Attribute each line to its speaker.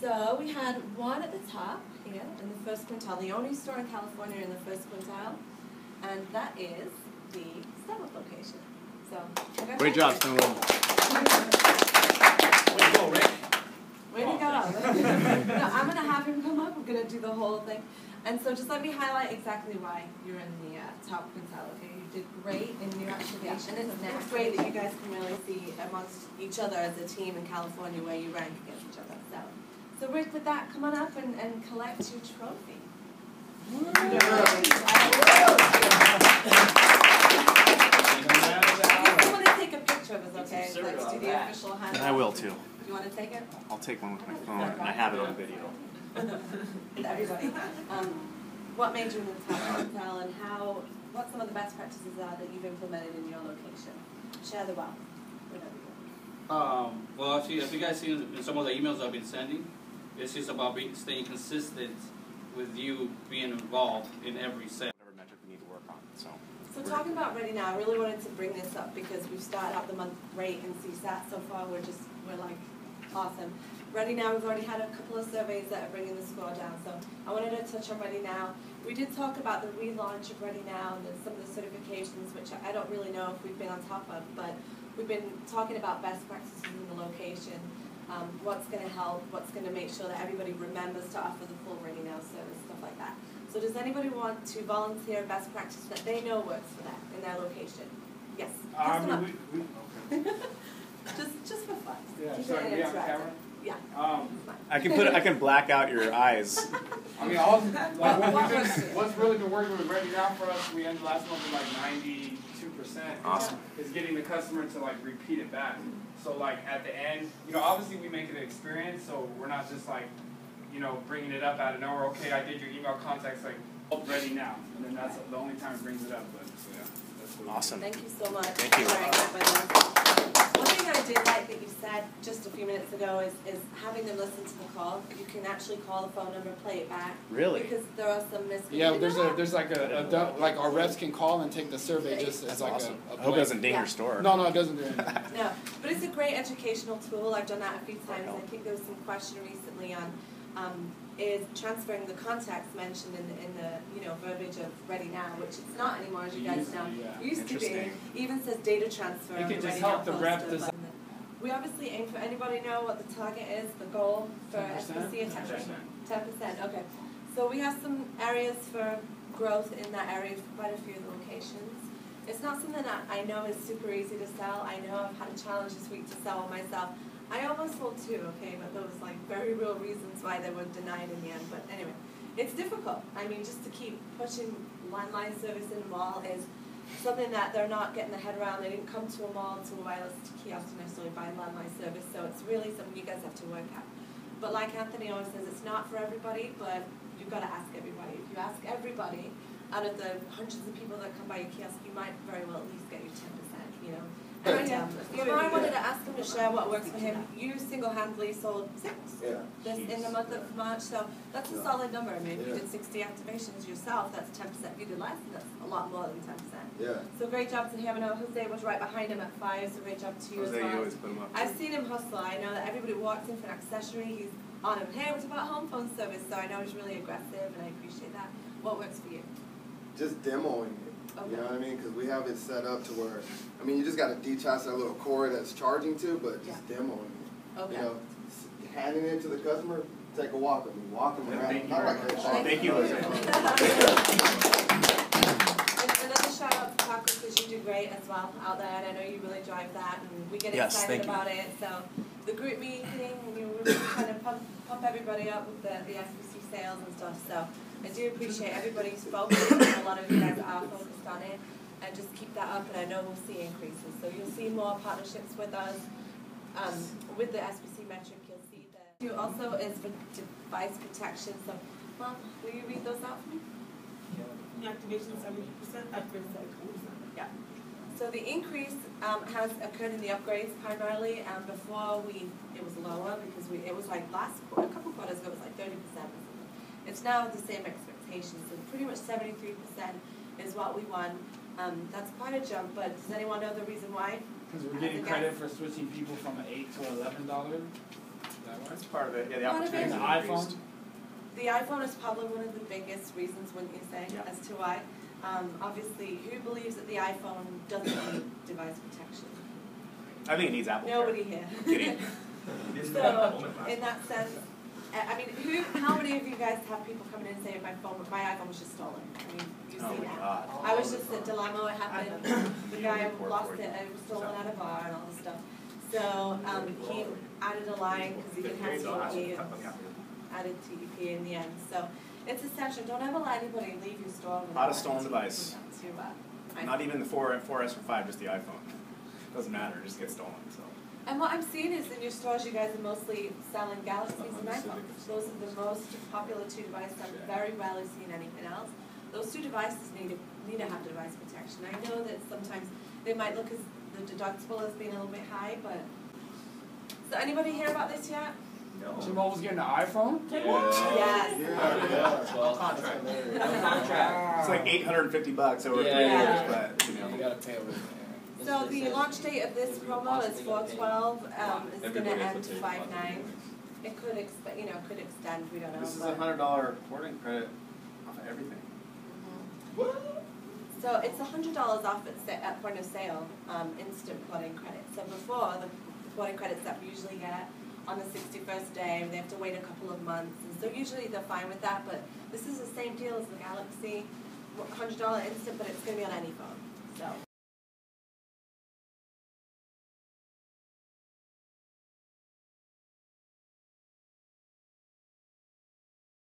Speaker 1: So we had one at the top here in the first quintile, the only store in California in the first quintile, and that is the Starbucks location. So,
Speaker 2: great job, Stonewall.
Speaker 3: Way to go, Rick.
Speaker 1: Way to go. No, I'm going to have him come up. I'm going to do the whole thing. And so just let me highlight exactly why you're in the top quintile, okay? You did great in new activation. And it's great that you guys can really see amongst each other as a team in California where you rank against each other. So Rick, with that, come on up and collect your trophy. I just want to take a picture of us, okay? Let's do the official hand.
Speaker 2: And I will too.
Speaker 1: Do you want to take it?
Speaker 2: I'll take one with my phone, and I have it on video.
Speaker 1: Everybody. What made you in the top quintile, and what some of the best practices are that you've implemented in your location? Share the wealth with everyone.
Speaker 3: Well, if you guys see in some of the emails I've been sending, it's just about staying consistent with you being involved in every set.
Speaker 2: Whatever metric we need to work on. So
Speaker 1: Talking about Ready Now, I really wanted to bring this up because we've started out the month great in CSAT so far. We're like awesome. Ready Now, we've already had a couple of surveys that are bringing the score down. So I wanted to touch on Ready Now. We did talk about the relaunch of Ready Now and some of the certifications, which I don't really know if we've been on top of, but we've been talking about best practices in the location. What's going to help, what's going to make sure that everybody remembers to offer the full Ready Now service, stuff like that. So does anybody want to volunteer a best practice that they know works for them in their location? Yes.
Speaker 4: Okay.
Speaker 1: just for fun.
Speaker 4: Yeah,
Speaker 1: Keep
Speaker 4: sorry,
Speaker 1: it
Speaker 4: we have
Speaker 1: interactive.
Speaker 4: camera?
Speaker 1: Yeah.
Speaker 2: I can black out your eyes.
Speaker 4: I mean, what's really been working with Ready Now for us, we ended last month with like 92%.
Speaker 2: Awesome.
Speaker 4: Is getting the customer to like repeat it back. So like at the end, obviously we make it an experience, so we're not just like, bringing it up out of nowhere. Okay, I did your email contacts, like Ready Now, and then that's the only time it brings it up. But so yeah, that's what
Speaker 2: Awesome.
Speaker 1: Thank you so much.
Speaker 2: Thank you.
Speaker 1: One thing I did like that you said just a few minutes ago is having them listen to the call. You can actually call the phone number, play it back.
Speaker 2: Really?
Speaker 1: Because there are some misconceptions.
Speaker 4: Yeah, there's like like our reps can call and take the survey just as like
Speaker 2: awesome.
Speaker 4: a
Speaker 2: I hope it doesn't ding your store.
Speaker 4: No, it doesn't do anything.
Speaker 1: No, but it's a great educational tool. I've done that a few times. I think there was some question recently on is transferring the contacts mentioned in the verbiage of Ready Now, which it's not anymore, as you guys know.
Speaker 4: Yeah.
Speaker 1: Used to be. It even says data transfer.
Speaker 4: You
Speaker 1: on
Speaker 4: can
Speaker 1: the
Speaker 4: just
Speaker 1: Ready
Speaker 4: help
Speaker 1: Now
Speaker 4: the rep
Speaker 1: poster,
Speaker 4: decide.
Speaker 1: we obviously aim for, anybody know what the target is, the goal for
Speaker 4: 10%?
Speaker 1: SPC attention? 10%, okay. So we have some areas for growth in that area for quite a few of the locations. It's not something that I know is super easy to sell. I know I've had a challenge this week to sell one myself. I almost sold two, okay, but there was like very real reasons why they were denied in the end. But anyway, it's difficult. I mean, just to keep pushing landline service in the mall is something that they're not getting their head around. They didn't come to a mall, to a wireless kiosk to necessarily buy landline service, so it's really something you guys have to work at. But like Anthony always says, it's not for everybody, but you've got to ask everybody. If you ask everybody, out of the hundreds of people that come by your kiosk, you might very well at least get your 10%, And I wanted to ask him to share what works for him. You single-handedly sold 6 in the month of March, so that's a solid number. I mean, if you did 60 activations yourself, that's 10%. If you did less, that's a lot more than 10%.
Speaker 5: Yeah.
Speaker 1: So great job to him. I know Jose was right behind him at 5, so great job to you as well.
Speaker 2: You always put him up.
Speaker 1: I've seen him hustle. I know that everybody walks in for an accessory, he's on him. Hey, what's about home phone service? So I know he's really aggressive, and I appreciate that. What works for you?
Speaker 5: Just demoing it.
Speaker 1: Okay.
Speaker 5: You know what I mean? Because we have it set up to where, you just got to detach that little cord that's charging to, but just demoing it.
Speaker 1: Okay.
Speaker 5: Handing it to the customer, take a walk with me, walk them around.
Speaker 2: Thank you
Speaker 5: Not
Speaker 2: very
Speaker 5: like
Speaker 2: much.
Speaker 5: that.
Speaker 2: Thank you.
Speaker 1: Another shout out to Paco, because you do great as well out there, and I know you really drive that, and we get excited about it. So the group meeting, we're really trying to pump everybody up with the SBC sales and stuff. So I do appreciate everybody's focus. A lot of you guys are focused on it, and just keep that up, and I know we'll see increases. So you'll see more partnerships with us. With the SBC metric, you'll see that. You also is for device protection. So, Mom, will you read those out for me?
Speaker 6: Activation 70%, upgrade 70%.
Speaker 1: Yeah. So the increase has occurred in the upgrades primarily. Before it was lower because it was like a couple quarters ago, it was like 30%. It's now the same expectations, so pretty much 73% is what we won. That's quite a jump, but does anyone know the reason why?
Speaker 4: Because we're getting credit for switching people from an $8 to $11.
Speaker 2: That's part of it. Yeah, the
Speaker 1: Part of it.
Speaker 2: opportunity.
Speaker 7: And the iPhone?
Speaker 1: The iPhone is probably one of the biggest reasons, wouldn't you say,
Speaker 2: Yeah.
Speaker 1: as to why. Obviously, who believes that the iPhone doesn't need device protection?
Speaker 2: I think it needs Apple.
Speaker 1: Nobody here.
Speaker 2: I'm kidding.
Speaker 1: So, in that sense, I mean, how many of you guys have people coming in and say my iPhone was just stolen? I mean, you've
Speaker 2: Oh
Speaker 1: seen
Speaker 2: my
Speaker 1: that.
Speaker 2: God.
Speaker 1: I was just at Delamo, it happened, the guy
Speaker 2: report
Speaker 1: lost
Speaker 2: for
Speaker 1: it,
Speaker 2: you.
Speaker 1: and it was stolen at a bar and all this stuff. So, he added a line, because he didn't have TDP, and added TDP in the end. So, it's essential, don't ever let anybody leave your store without
Speaker 2: Not a stolen
Speaker 1: TDP
Speaker 2: device.
Speaker 1: to,
Speaker 2: Not even the 4S or 5, just the iPhone. Doesn't matter, it just gets stolen. So.
Speaker 1: And what I'm seeing is in your stores, you guys are mostly selling Galaxies and iPhones. Those are the most popular two devices. I'm very rarely seeing anything else. Those two devices need to have device protection. I know that sometimes they might look as the deductible as being a little bit high, but so anybody hear about this yet?
Speaker 7: Jamal was getting an iPhone?
Speaker 1: Yes.
Speaker 5: Yeah.
Speaker 3: Well,
Speaker 8: Contract.
Speaker 2: It's like $850 over 3
Speaker 1: Yeah.
Speaker 2: years, but you know.
Speaker 8: You gotta pay over there.
Speaker 1: So the launch date of this promo is 4/12. It's going to end 5/9. It could could extend. We don't know.
Speaker 2: This is
Speaker 1: but-
Speaker 2: $100 porting credit off of everything.
Speaker 1: So it's $100 off at point of sale, instant plotting credit. So before, the plotting credits that we usually get on the 61st day, they have to wait a couple of months. And so usually they're fine with that, but this is the same deal as the Galaxy, $100 instant, but it's going to be on any phone. So.